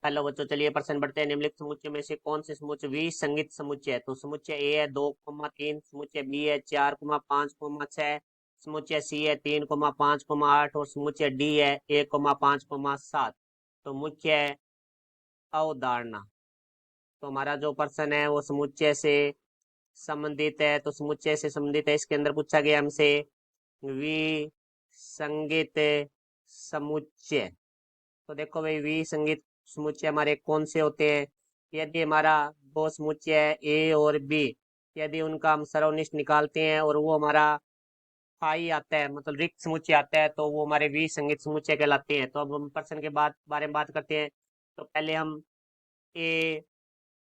Hello बच्चों, चलिए प्रश्न बढ़ते हैं। निम्नलिखित समुच्चय में से कौन से समुच्चय विसंगत समुच्चय है? तो समुच्चय ए है 2,3, समुच्चय बी है 4,5,6, समुच्चय सी है 3,5,8 और समुच्चय डी है 1,5,7। तो मुख्य अवधारणा, तो हमारा जो प्रश्न है वो समुच्चय से संबंधित है। तो समुच्चय से संबंधित है, इसके अंदर पूछा गया हमसे विसंगत समुच्चय। तो देखो भाई, विसंगत समुच्चय हमारे कौन से होते हैं? यदि हमारा दो समुच्चय है ए और बी, यदि उनका हम सर्वनिष्ठ निकालते हैं और वो हमारा फाई आता है, मतलब रिक्त समुच्चय आता है, तो वो हमारे विसंगत समुच्चय कहलाते हैं। तो अब हम प्रश्न के बाद बारे में बात करते हैं। तो पहले हम ए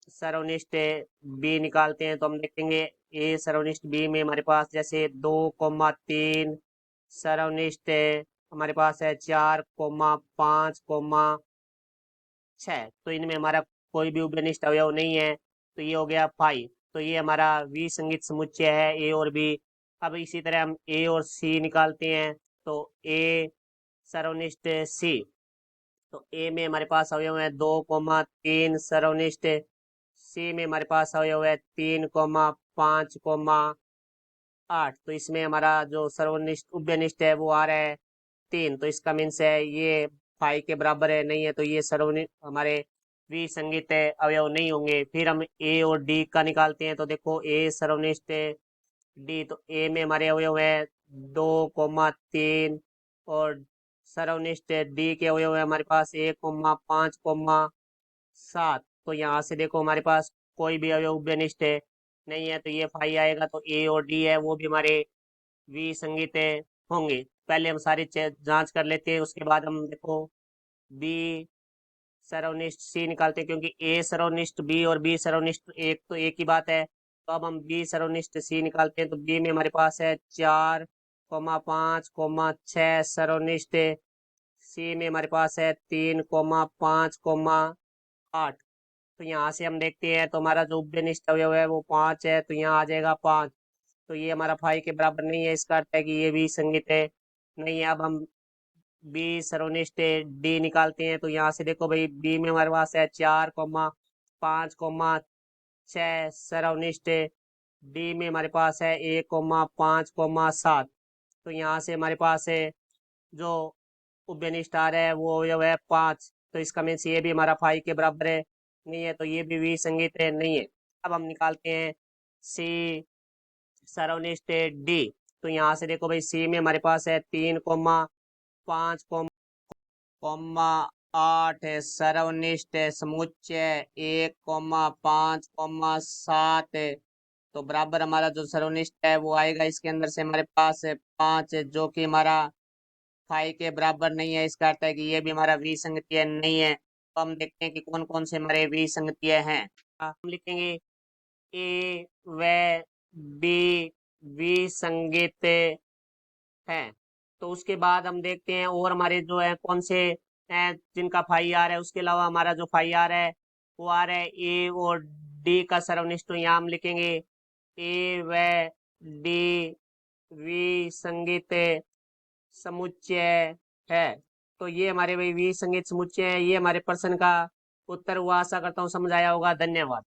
सर्वनिष्ठ बी निकालते हैं। तो हम देखेंगे ए सर्वनिष्ठ बी में हमारे पास जैसे 2,3 सर्वनिष्ठ हमारे पास है 4,5,6। तो इनमें हमारा कोई भी उभयनिष्ठ अवयव नहीं है, तो ये हो गया फाइव। तो ये हमारा विसंगत समुच्चय है ए और बी। अब इसी तरह हम ए और सी निकालते हैं। तो ए सर्वनिष्ठ सी, तो ए में हमारे पास अवयव है 2,3 सर्वनिष्ठ, सी में हमारे पास अवयव है 3,5,8। तो इसमें हमारा जो सर्वनिष्ठ उभयनिष्ठ है वो आ रहा है 3। तो इसका मीन्स है ये फाइव के बराबर है, नहीं है, तो ये सर्वनिष्ठ हमारे विसंगत अवयव नहीं होंगे। फिर हम ए और डी का निकालते हैं। तो देखो ए सर्वनिष्ठ डी, तो ए में हमारे अवयव है 2,3 और सर्वनिष्ठ डी के अवयव है हमारे पास 1,5,7। तो यहाँ से देखो हमारे पास कोई भी अवयव उभयनिष्ठ नहीं है, तो ये फाई आएगा। तो ए और डी है वो भी हमारे विसंगत होंगे। पहले हम सारी जांच कर लेते हैं, उसके बाद हम देखो बी सर्वनिष्ठ सी निकालते हैं, क्योंकि ए सर्वनिष्ठ बी और बी सर्वनिष्ठ एक तो एक ही बात है। तो अब हम बी सर्वनिष्ठ सी निकालते हैं। तो बी में हमारे पास है 4,5,6 सर्वनिष्ठ, सी में हमारे पास है 3,5,8। तो यहाँ से हम देखते हैं, तो हमारा जो उभयनिष्ठ अवयव है वो 5 है, तो यहाँ आ जाएगा 5। तो ये हमारा फाइव के बराबर नहीं है, इसका अर्थ है कि ये भी संगत है नहीं है। अब हम बी सर्वनिष्ठ डी निकालते हैं। तो यहाँ से देखो भाई, बी में हमारे पास है 4,5,6 सर्वनिष्ठ, डी में हमारे पास है 1,5,7। तो यहाँ से हमारे पास है जो उभयनिष्ठ आ रहा है वो अवयव है 5। तो इसका मीन्स ये भी हमारा फाइव के बराबर है नहीं है, तो ये भी विसंगत है नहीं है। अब हम निकालते हैं सी सर्वनिष्ठ डी। तो यहाँ से देखो भाई, सी में हमारे पास है 3,5,8 है सर्वनिष्ठ समुच्चय 1,5,7। तो बराबर हमारा जो सर्वनिष्ठ है वो आएगा, इसके अंदर से हमारे पास 5 जो कि हमारा फाइव के बराबर नहीं है। इसका अर्थ है कि ये भी हमारा विसंगतिय नहीं है। तो हम देखते हैं कि कौन कौन से हमारे विसंगतिय हैं। हम लिखेंगे ए व बी विसंगत है। तो उसके बाद हम देखते हैं और हमारे जो है कौन से हैं जिनका फाई आर है। उसके अलावा हमारा जो फाई आर है वो आ रहा है ए और डी का सर्वनिष्ठ। तो यहाँ हम लिखेंगे ए व डी विसंगत समुच्चय है। तो ये हमारे भाई विसंगत समुच्चय है। ये हमारे प्रश्न का उत्तर हुआ। आशा करता हूँ समझ आया होगा। धन्यवाद।